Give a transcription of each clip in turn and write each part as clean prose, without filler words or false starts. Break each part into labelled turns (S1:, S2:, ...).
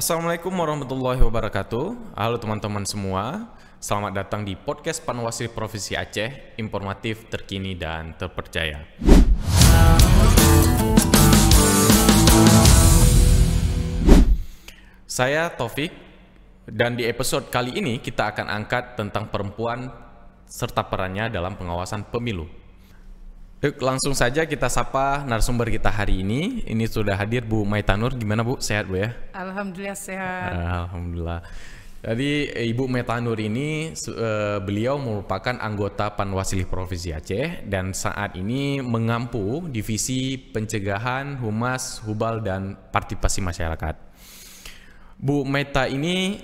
S1: Assalamualaikum warahmatullahi wabarakatuh. Halo teman-teman semua, selamat datang di podcast Panwasli Provinsi Aceh, informatif, terkini, dan terpercaya. Saya Taufik, dan di episode kali ini kita akan angkat tentang perempuan serta perannya dalam pengawasan pemilu. Yuk, langsung saja kita sapa narasumber kita hari ini. Ini sudah hadir Bu Maitanur. Gimana Bu? Sehat Bu ya?
S2: Alhamdulillah sehat.
S1: Alhamdulillah. Jadi Ibu Maitanur ini beliau merupakan anggota Panwasli Provinsi Aceh dan saat ini mengampu Divisi Pencegahan, Humas, Hubal, dan Partisipasi Masyarakat. Bu Maita ini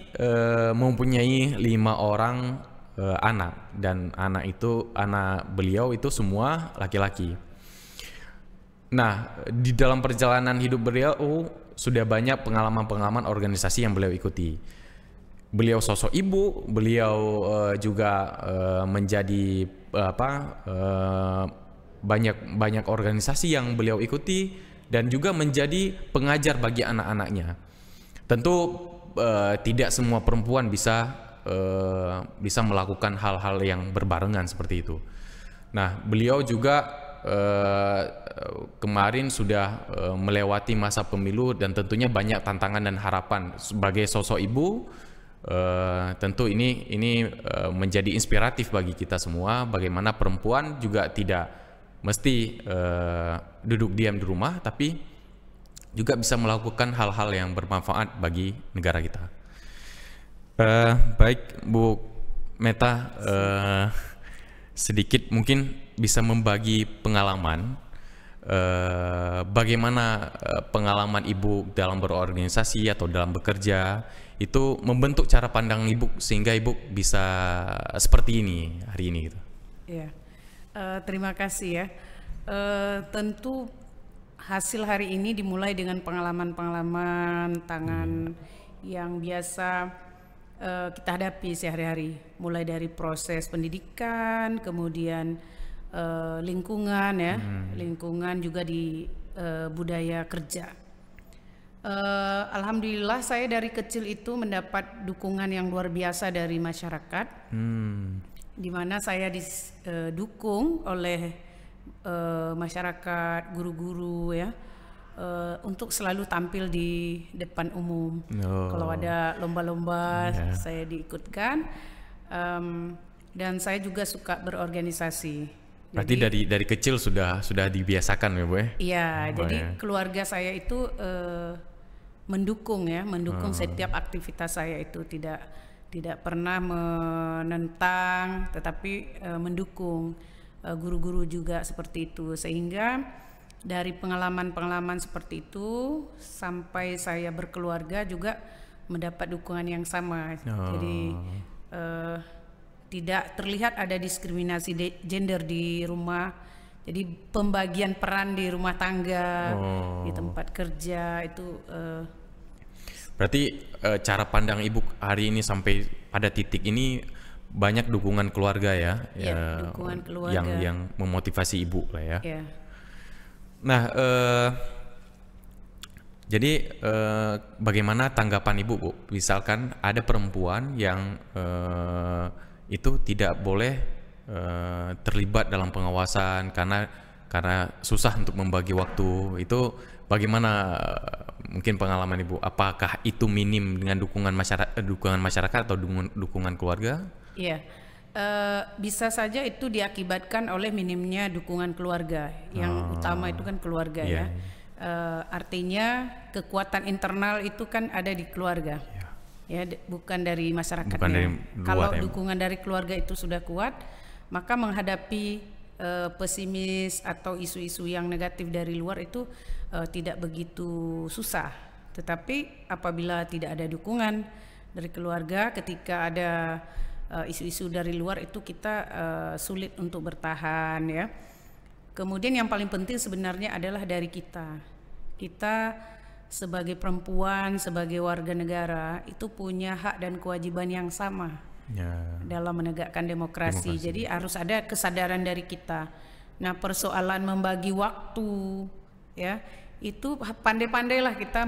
S1: mempunyai 5 orang anak, dan anak beliau itu semua laki-laki. Nah, di dalam perjalanan hidup beliau sudah banyak pengalaman-pengalaman organisasi yang beliau ikuti. Beliau sosok ibu, beliau juga menjadi banyak organisasi yang beliau ikuti, dan juga menjadi pengajar bagi anak-anaknya. Tentu tidak semua perempuan bisa melakukan hal-hal yang berbarengan seperti itu. Nah, beliau juga kemarin sudah melewati masa pemilu, dan tentunya banyak tantangan dan harapan. Sebagai sosok ibu, tentu ini menjadi inspiratif bagi kita semua, bagaimana perempuan juga tidak mesti duduk diam di rumah, tapi juga bisa melakukan hal-hal yang bermanfaat bagi negara kita. Baik Bu Meta, sedikit mungkin bisa membagi pengalaman, bagaimana pengalaman Ibu dalam berorganisasi atau dalam bekerja itu membentuk cara pandang Ibu sehingga Ibu bisa seperti ini hari ini gitu.
S2: Ya, terima kasih ya. Tentu hasil hari ini dimulai dengan pengalaman-pengalaman tangan yang biasa kita hadapi sehari-hari, mulai dari proses pendidikan, kemudian lingkungan ya, lingkungan juga di budaya kerja. Alhamdulillah saya dari kecil itu mendapat dukungan yang luar biasa dari masyarakat, di mana saya didukung oleh masyarakat, guru-guru ya, untuk selalu tampil di depan umum. Kalau ada lomba-lomba saya diikutkan, dan saya juga suka berorganisasi.
S1: Berarti
S2: jadi,
S1: dari kecil sudah dibiasakan ya Bu ya?
S2: Iya, jadi keluarga saya itu mendukung setiap aktivitas saya itu, tidak pernah menentang, tetapi mendukung. Guru-guru juga seperti itu, sehingga dari pengalaman-pengalaman seperti itu sampai saya berkeluarga juga mendapat dukungan yang sama. Jadi tidak terlihat ada diskriminasi gender di rumah. Jadi pembagian peran di rumah tangga, di tempat kerja itu.
S1: Berarti cara pandang Ibu hari ini sampai pada titik ini banyak dukungan keluarga ya,
S2: dukungan keluarga
S1: yang memotivasi Ibu lah ya.
S2: Ya.
S1: Nah, jadi bagaimana tanggapan Ibu Bu? Misalkan ada perempuan yang itu tidak boleh terlibat dalam pengawasan karena susah untuk membagi waktu. Itu bagaimana mungkin pengalaman Ibu? Apakah itu minim dengan dukungan masyarakat atau dukungan keluarga?
S2: Iya. Bisa saja itu diakibatkan oleh minimnya dukungan keluarga. Yang utama itu kan keluarga ya. Artinya kekuatan internal itu kan ada di keluarga, ya, bukan dari masyarakatnya.
S1: Bukan dari luar,
S2: kalau
S1: ya.
S2: dukungan dari keluarga itu sudah kuat, maka menghadapi pesimis atau isu-isu yang negatif dari luar itu tidak begitu susah. Tetapi apabila tidak ada dukungan dari keluarga, ketika ada isu-isu dari luar itu kita sulit untuk bertahan ya. Kemudian yang paling penting sebenarnya adalah dari kita sebagai perempuan, sebagai warga negara itu punya hak dan kewajiban yang sama dalam menegakkan demokrasi. Jadi harus ada kesadaran dari kita. Nah, persoalan membagi waktu ya itu pandai-pandailah kita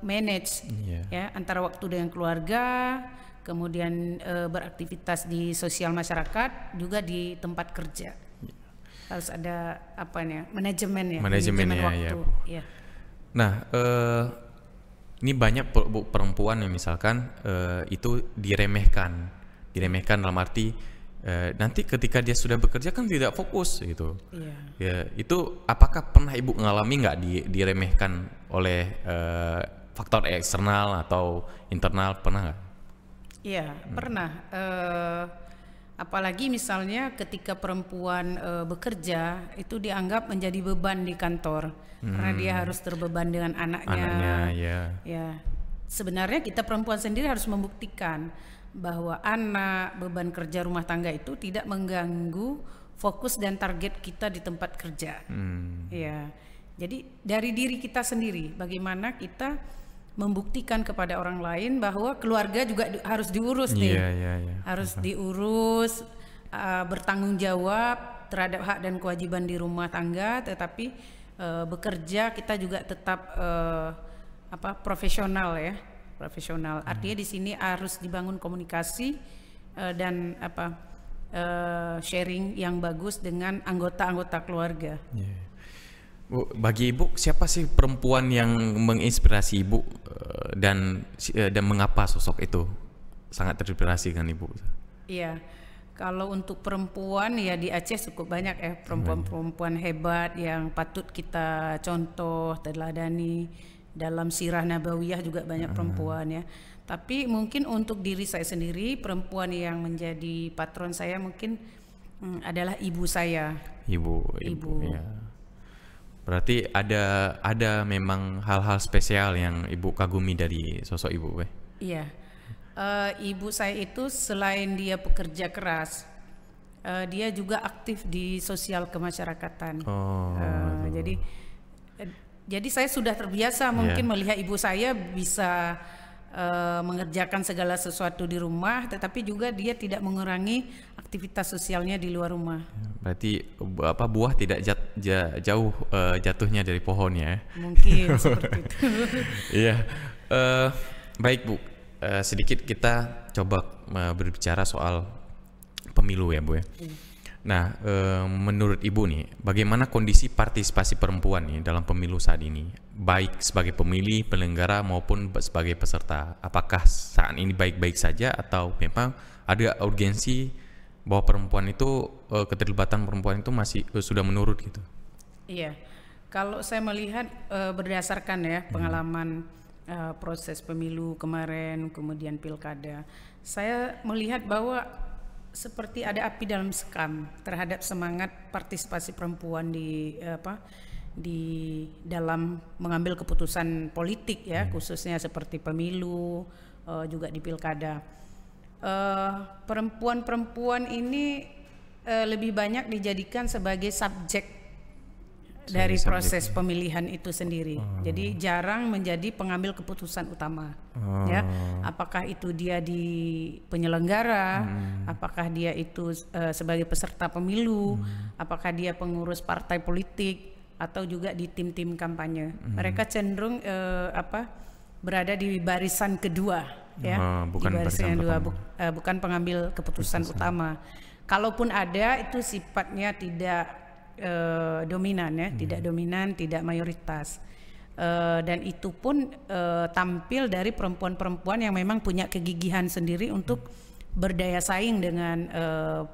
S2: manage ya antara waktu dengan keluarga, kemudian beraktivitas di sosial masyarakat, juga di tempat kerja. Harus ada manajemen waktu. Ya.
S1: Nah, ini banyak perempuan yang misalkan itu diremehkan dalam arti nanti ketika dia sudah bekerja kan tidak fokus gitu. Ya, itu apakah pernah Ibu mengalami nggak diremehkan oleh faktor eksternal atau internal, pernah nggak?
S2: Iya, pernah. Apalagi misalnya ketika perempuan bekerja itu dianggap menjadi beban di kantor karena dia harus terbeban dengan anaknya. Ya. Sebenarnya kita perempuan sendiri harus membuktikan bahwa beban kerja rumah tangga itu tidak mengganggu fokus dan target kita di tempat kerja. Ya. Jadi dari diri kita sendiri, bagaimana kita membuktikan kepada orang lain bahwa keluarga juga harus diurus harus diurus, bertanggung jawab terhadap hak dan kewajiban di rumah tangga, tetapi bekerja kita juga tetap profesional. Artinya di sini harus dibangun komunikasi dan sharing yang bagus dengan anggota-anggota keluarga.
S1: Bu, bagi Ibu, siapa sih perempuan yang menginspirasi Ibu dan mengapa sosok itu sangat terinspirasi kan Ibu?
S2: Iya, kalau untuk perempuan ya di Aceh cukup banyak perempuan-perempuan hebat yang patut kita contoh, teladani. Dalam sirah nabawiyah juga banyak perempuan ya. Tapi mungkin untuk diri saya sendiri, perempuan yang menjadi patron saya mungkin adalah ibu saya. Ibu.
S1: Ya. Berarti ada memang hal-hal spesial yang Ibu kagumi dari sosok Ibu,
S2: Iya, ibu saya itu selain dia pekerja keras, dia juga aktif di sosial kemasyarakatan. Jadi saya sudah terbiasa mungkin melihat ibu saya bisa mengerjakan segala sesuatu di rumah, tetapi juga dia tidak mengurangi aktivitas sosialnya di luar rumah.
S1: Berarti buah tidak jauh jatuhnya dari pohonnya.
S2: Mungkin seperti itu.
S1: Iya. Baik Bu, sedikit kita coba berbicara soal pemilu ya Bu ya. Nah, menurut Ibu nih, bagaimana kondisi partisipasi perempuan nih dalam pemilu saat ini, baik sebagai pemilih, penyelenggara maupun sebagai peserta? Apakah saat ini baik-baik saja atau memang ada urgensi bahwa perempuan itu keterlibatan perempuan itu masih sudah menurun gitu?
S2: Iya, kalau saya melihat berdasarkan pengalaman proses pemilu kemarin, kemudian pilkada, saya melihat bahwa seperti ada api dalam sekam terhadap semangat partisipasi perempuan di dalam mengambil keputusan politik khususnya seperti pemilu, juga di pilkada. Perempuan-perempuan ini lebih banyak dijadikan sebagai subjek dari proses pemilihan itu sendiri. Jadi jarang menjadi pengambil keputusan utama. Apakah itu dia di penyelenggara, apakah dia itu sebagai peserta pemilu, apakah dia pengurus partai politik atau juga di tim-tim kampanye. Mereka cenderung berada di barisan kedua,
S1: bukan
S2: di barisan kedua,
S1: bukan
S2: pengambil keputusan utama. Kalaupun ada, itu sifatnya tidak dominan tidak dominan, tidak mayoritas, dan itu pun tampil dari perempuan-perempuan yang memang punya kegigihan sendiri untuk berdaya saing dengan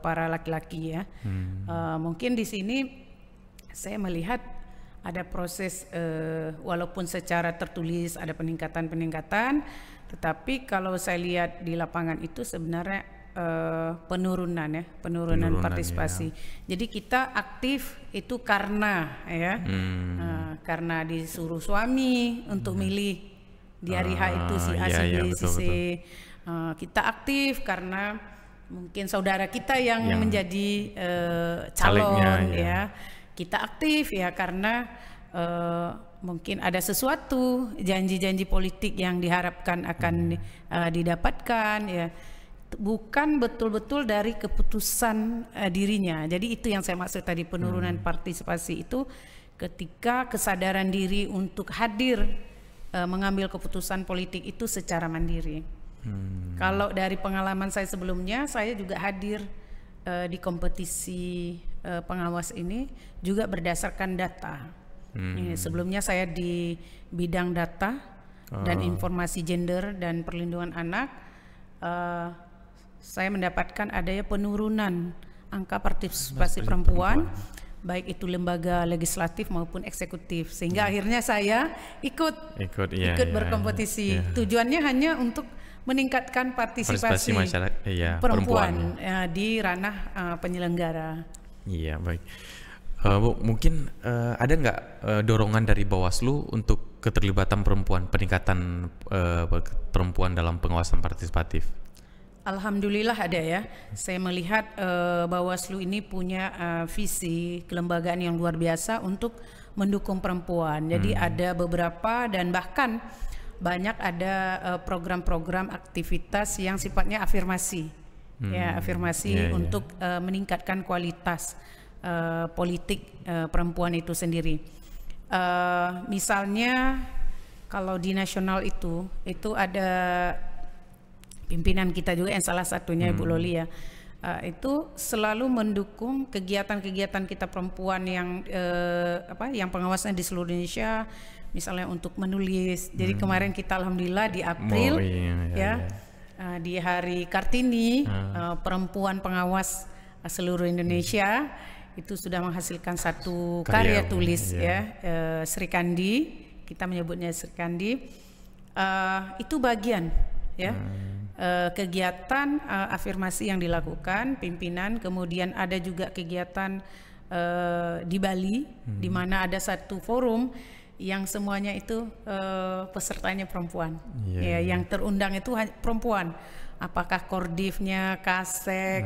S2: para laki-laki mungkin di sini saya melihat ada proses walaupun secara tertulis ada peningkatan, tetapi kalau saya lihat di lapangan itu sebenarnya penurunan partisipasi. Jadi kita aktif itu karena karena disuruh suami untuk milih di hari H itu si A, si B, si C. Kita aktif karena mungkin saudara kita yang menjadi calon Kita aktif karena mungkin ada sesuatu janji-janji politik yang diharapkan akan didapatkan bukan betul-betul dari keputusan dirinya. Jadi itu yang saya maksud tadi, penurunan partisipasi itu ketika kesadaran diri untuk hadir mengambil keputusan politik itu secara mandiri. Kalau dari pengalaman saya sebelumnya, saya juga hadir di kompetisi pengawas ini juga berdasarkan data. Sebelumnya saya di bidang data dan informasi gender dan perlindungan anak. Saya mendapatkan adanya penurunan angka partisipasi perempuan, baik itu lembaga legislatif maupun eksekutif, sehingga akhirnya saya ikut berkompetisi. Tujuannya hanya untuk meningkatkan partisipasi
S1: masyarakat
S2: perempuan di ranah penyelenggara.
S1: Iya, baik. Bu, mungkin ada nggak dorongan dari Bawaslu untuk keterlibatan perempuan, peningkatan perempuan dalam pengawasan partisipatif?
S2: Alhamdulillah ada ya. Saya melihat Bawaslu ini punya visi kelembagaan yang luar biasa untuk mendukung perempuan. Jadi ada beberapa dan bahkan banyak ada program-program aktivitas yang sifatnya afirmasi, untuk meningkatkan kualitas politik perempuan itu sendiri. Misalnya kalau di nasional itu ada pimpinan kita juga yang salah satunya Ibu Loli ya, itu selalu mendukung kegiatan-kegiatan kita perempuan yang pengawasnya di seluruh Indonesia. Misalnya untuk menulis. Jadi kemarin kita alhamdulillah di April di Hari Kartini perempuan pengawas seluruh Indonesia itu sudah menghasilkan satu karya tulis Sri Kandi, kita menyebutnya Sri Kandi. Itu bagian kegiatan afirmasi yang dilakukan pimpinan. Kemudian ada juga kegiatan di Bali di mana ada satu forum yang semuanya itu pesertanya perempuan, yang terundang itu perempuan. Apakah Kordifnya, Kasek,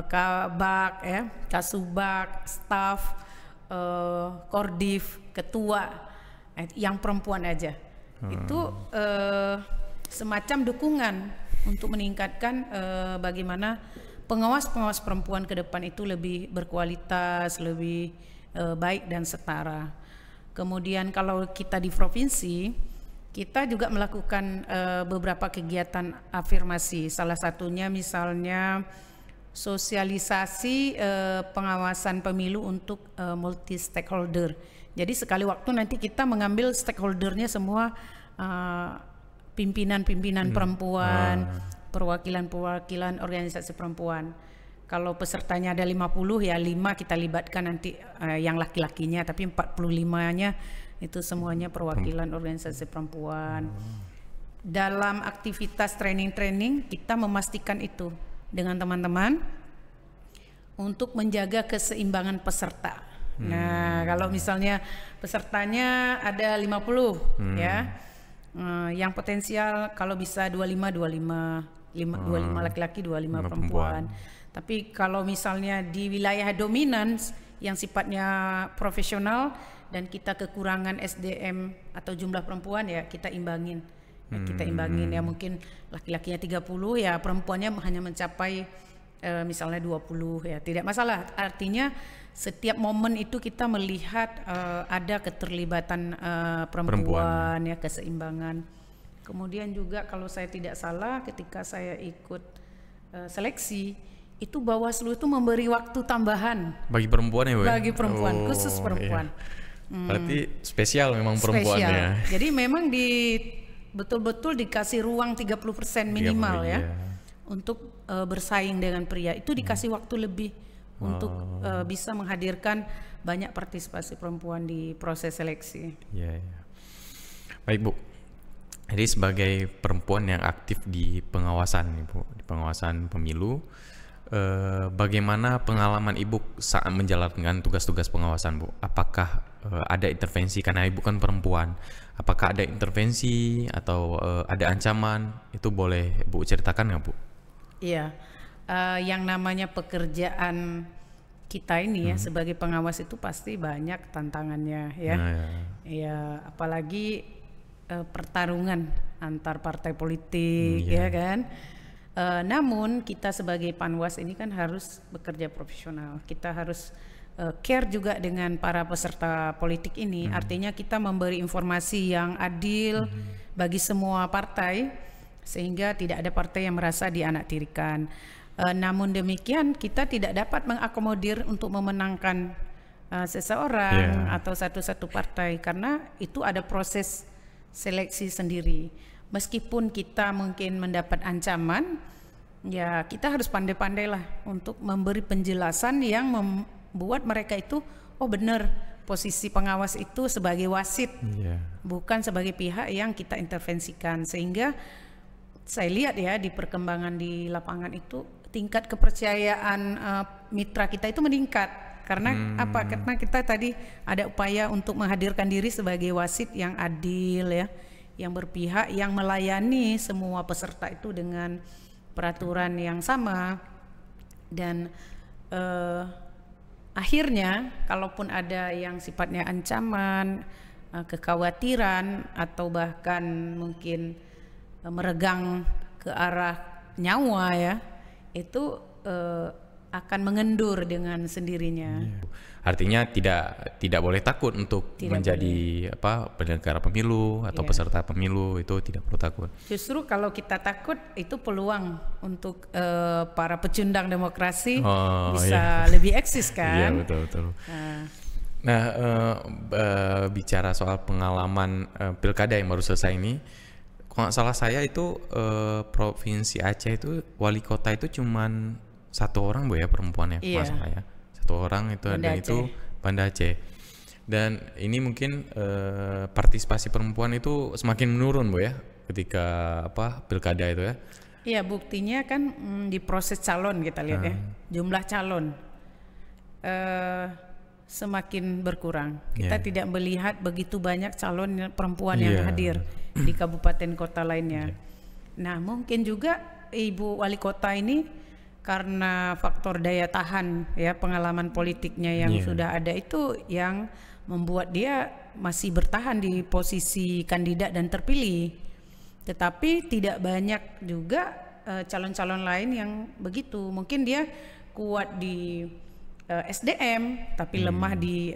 S2: Kabak, Kasubag, staf, Kordif, ketua, yang perempuan aja. Itu semacam dukungan untuk meningkatkan bagaimana pengawas-pengawas perempuan ke depan itu lebih berkualitas, lebih baik dan setara. Kemudian kalau kita di provinsi, kita juga melakukan beberapa kegiatan afirmasi. Salah satunya misalnya sosialisasi pengawasan pemilu untuk multi stakeholder. Jadi sekali waktu nanti kita mengambil stakeholdernya semua pimpinan-pimpinan perempuan, perwakilan-perwakilan organisasi perempuan. Kalau pesertanya ada 50 ya 5 kita libatkan nanti yang laki-lakinya, tapi 45-nya itu semuanya perwakilan organisasi perempuan. Dalam aktivitas training-training kita memastikan itu dengan teman-teman untuk menjaga keseimbangan peserta. Nah, kalau misalnya pesertanya ada 50 yang potensial kalau bisa 25 laki-laki 25 perempuan. Tapi kalau misalnya di wilayah dominan yang sifatnya profesional dan kita kekurangan SDM atau jumlah perempuan ya kita imbangin. Kita imbangin ya mungkin laki-lakinya 30 ya perempuannya hanya mencapai misalnya 20 ya tidak masalah. Artinya setiap momen itu kita melihat ada keterlibatan perempuan ya keseimbangan. Kemudian juga kalau saya tidak salah ketika saya ikut seleksi itu Bawaslu itu memberi waktu tambahan
S1: bagi perempuan ya Bu?
S2: Bagi perempuan, khusus perempuan.
S1: Berarti spesial memang perempuannya.
S2: Jadi memang betul-betul dikasih ruang 30% minimal untuk bersaing dengan pria. Itu dikasih waktu lebih untuk bisa menghadirkan banyak partisipasi perempuan di proses seleksi.
S1: Baik Bu. Jadi sebagai perempuan yang aktif di pengawasan Bu, di pengawasan pemilu, bagaimana pengalaman Ibu saat menjalankan tugas-tugas pengawasan Bu? Apakah ada intervensi karena Ibu kan perempuan? Apakah ada intervensi atau ada ancaman? Itu boleh Bu ceritakan nggak Bu?
S2: Iya, yang namanya pekerjaan kita ini ya sebagai pengawas itu pasti banyak tantangannya ya. Ya apalagi pertarungan antar partai politik ya kan. Namun kita sebagai panwas ini kan harus bekerja profesional. Kita harus care juga dengan para peserta politik ini. Artinya kita memberi informasi yang adil bagi semua partai, sehingga tidak ada partai yang merasa dianaktirikan. Namun demikian kita tidak dapat mengakomodir untuk memenangkan seseorang atau satu-satu partai, karena itu ada proses seleksi sendiri. Meskipun kita mungkin mendapat ancaman, ya kita harus pandai-pandai lah untuk memberi penjelasan yang membuat mereka itu, oh benar, posisi pengawas itu sebagai wasit, bukan sebagai pihak yang kita intervensikan. Sehingga saya lihat ya di perkembangan di lapangan itu tingkat kepercayaan mitra kita itu meningkat. Karena apa? Karena kita tadi ada upaya untuk menghadirkan diri sebagai wasit yang adil ya, yang berpihak, yang melayani semua peserta itu dengan peraturan yang sama. Dan akhirnya kalaupun ada yang sifatnya ancaman, kekhawatiran, atau bahkan mungkin meregang ke arah nyawa ya, itu akan mengendur dengan sendirinya.
S1: Artinya tidak boleh takut untuk menjadi penyelenggara pemilu atau peserta pemilu, itu tidak perlu takut. Justru
S2: kalau kita takut, itu peluang untuk para pecundang demokrasi bisa lebih eksis kan?
S1: Iya, betul. Nah, bicara soal pengalaman pilkada yang baru selesai ini, kalau nggak salah saya itu Provinsi Aceh itu wali kota itu cuman 1 orang Bu ya, perempuan ya, masalah ya. 1 orang itu, dan itu Banda Aceh. Dan ini mungkin partisipasi perempuan itu semakin menurun Bu ya, ketika pilkada itu ya.
S2: Iya, buktinya kan di proses calon kita lihat ya, jumlah calon semakin berkurang. Kita tidak melihat begitu banyak calon perempuan yang hadir di kabupaten kota lainnya. Nah, mungkin juga Ibu Wali Kota ini karena faktor daya tahan ya, pengalaman politiknya yang sudah ada itu yang membuat dia masih bertahan di posisi kandidat dan terpilih. Tetapi tidak banyak juga calon-calon lain yang begitu. Mungkin dia kuat di SDM tapi lemah di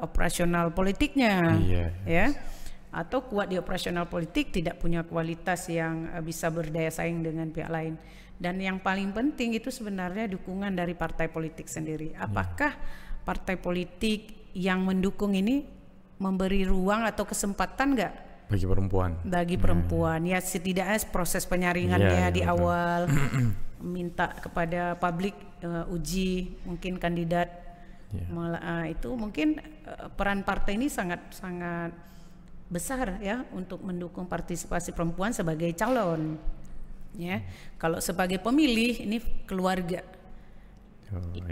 S2: operasional politiknya ya, atau kuat di operasional politik tidak punya kualitas yang bisa berdaya saing dengan pihak lain. Dan yang paling penting itu sebenarnya dukungan dari partai politik sendiri. Apakah partai politik yang mendukung ini memberi ruang atau kesempatan nggak
S1: bagi perempuan?
S2: Bagi perempuan, ya setidaknya proses penyaringannya di awal, minta kepada publik uji mungkin kandidat, itu mungkin peran partai ini sangat besar ya untuk mendukung partisipasi perempuan sebagai calon. Ya, kalau sebagai pemilih ini keluarga,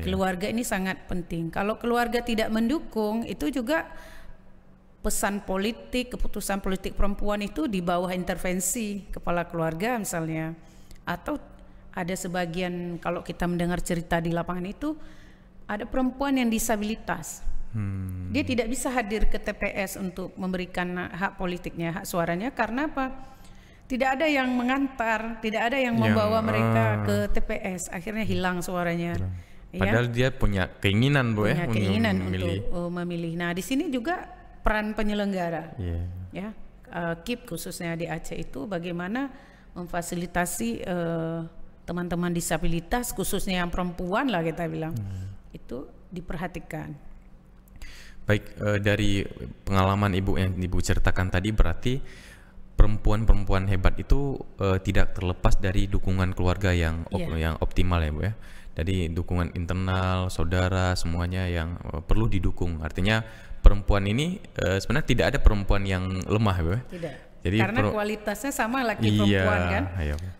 S2: keluarga ini sangat penting. Kalau keluarga tidak mendukung, itu juga pesan politik, keputusan politik perempuan itu di bawah intervensi kepala keluarga misalnya. Atau ada sebagian, kalau kita mendengar cerita di lapangan itu, ada perempuan yang disabilitas. Dia tidak bisa hadir ke TPS untuk memberikan hak politiknya, hak suaranya, karena apa? Tidak ada yang mengantar, tidak ada yang membawa mereka ke TPS, akhirnya hilang suaranya.
S1: Padahal dia punya keinginan Bu ya,
S2: untuk memilih. Nah, di sini juga peran penyelenggara, ya, KIP khususnya di Aceh itu bagaimana memfasilitasi teman-teman disabilitas, khususnya yang perempuan lah kita bilang, itu diperhatikan.
S1: Baik, dari pengalaman Ibu yang Ibu ceritakan tadi, berarti perempuan-perempuan hebat itu tidak terlepas dari dukungan keluarga yang optimal ya Bu ya. Jadi dukungan internal, saudara, semuanya yang perlu didukung. Artinya perempuan ini sebenarnya tidak ada perempuan yang lemah Bu ya.
S2: Tidak. Jadi karena kualitasnya sama laki perempuan kan.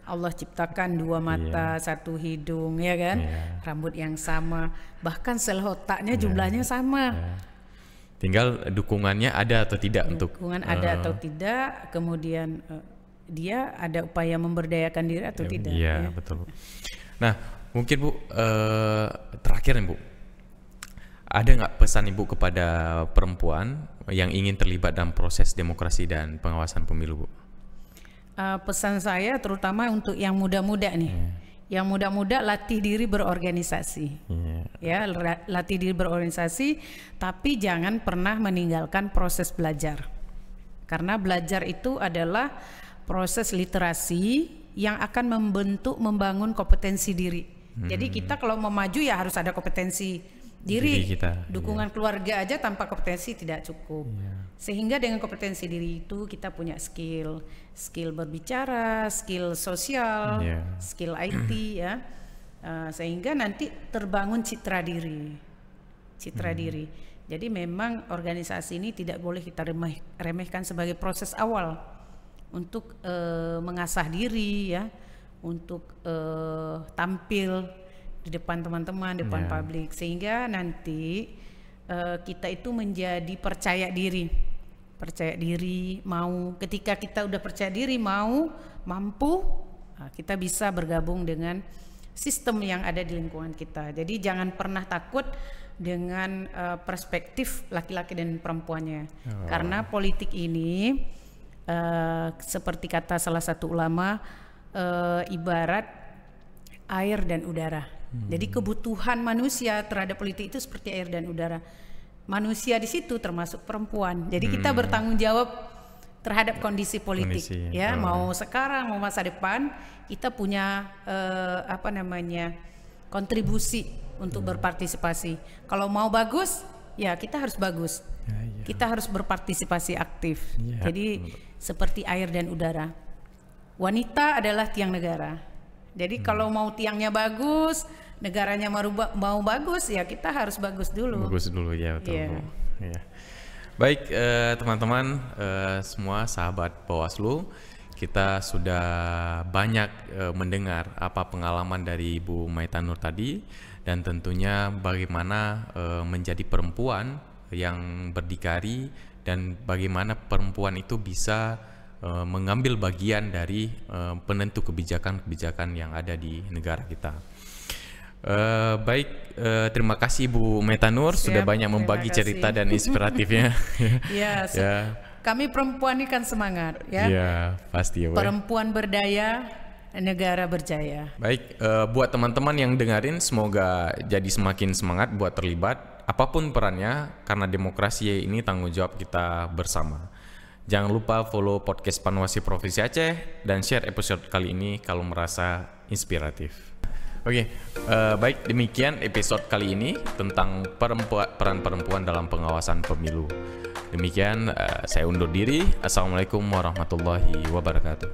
S2: Allah ciptakan 2 mata, 1 hidung ya kan. Rambut yang sama, bahkan sel otaknya jumlahnya sama.
S1: Tinggal dukungannya ada atau tidak
S2: dukungan ada atau tidak, kemudian dia ada upaya memberdayakan diri atau tidak.
S1: Iya, betul. Nah, mungkin Bu, terakhir nih Bu, ada nggak pesan Ibu kepada perempuan yang ingin terlibat dalam proses demokrasi dan pengawasan pemilu Bu?
S2: Pesan saya terutama untuk yang muda-muda nih, Yang muda-muda latih diri berorganisasi. Ya, latih diri berorganisasi, tapi jangan pernah meninggalkan proses belajar. Karena belajar itu adalah proses literasi yang akan membangun kompetensi diri. Jadi kita kalau mau maju ya harus ada kompetensi diri kita, dukungan keluarga aja tanpa kompetensi tidak cukup. Sehingga dengan kompetensi diri itu kita punya skill berbicara, skill sosial, skill IT ya, sehingga nanti terbangun citra diri. Jadi memang organisasi ini tidak boleh kita remehkan sebagai proses awal untuk mengasah diri ya, untuk tampil di depan teman-teman, depan publik, sehingga nanti kita itu menjadi percaya diri, mau. Ketika kita udah percaya diri, mampu, kita bisa bergabung dengan sistem yang ada di lingkungan kita. Jadi jangan pernah takut dengan perspektif laki-laki dan perempuannya, karena politik ini seperti kata salah satu ulama, ibarat air dan udara. Jadi kebutuhan manusia terhadap politik itu seperti air dan udara. Manusia di situ termasuk perempuan. Jadi kita bertanggung jawab terhadap kondisi politik. Mau sekarang, mau masa depan, kita punya kontribusi untuk berpartisipasi. Kalau mau bagus, ya kita harus bagus. Kita harus berpartisipasi aktif. Jadi seperti air dan udara. Wanita adalah tiang negara. Jadi kalau mau tiangnya bagus, negaranya mau bagus, ya kita harus bagus dulu.
S1: Bagus dulu ya, betul. Baik teman-teman semua sahabat Bawaslu, kita sudah banyak mendengar apa pengalaman dari Ibu Maita Nur tadi, dan tentunya bagaimana menjadi perempuan yang berdikari dan bagaimana perempuan itu bisa mengambil bagian dari penentu kebijakan-kebijakan yang ada di negara kita. Terima kasih Bu Maita Nur sudah banyak membagi cerita dan inspiratifnya. Kami perempuan ini kan semangat ya. Iya, pasti ya.
S2: Perempuan berdaya, negara berjaya.
S1: Baik, buat teman-teman yang dengerin, semoga jadi semakin semangat buat terlibat apapun perannya, karena demokrasi ini tanggung jawab kita bersama. Jangan lupa follow podcast Panwasih Provinsi Aceh dan share episode kali ini kalau merasa inspiratif. Baik, demikian episode kali ini tentang peran perempuan dalam pengawasan pemilu. Demikian, saya undur diri. Assalamualaikum warahmatullahi wabarakatuh.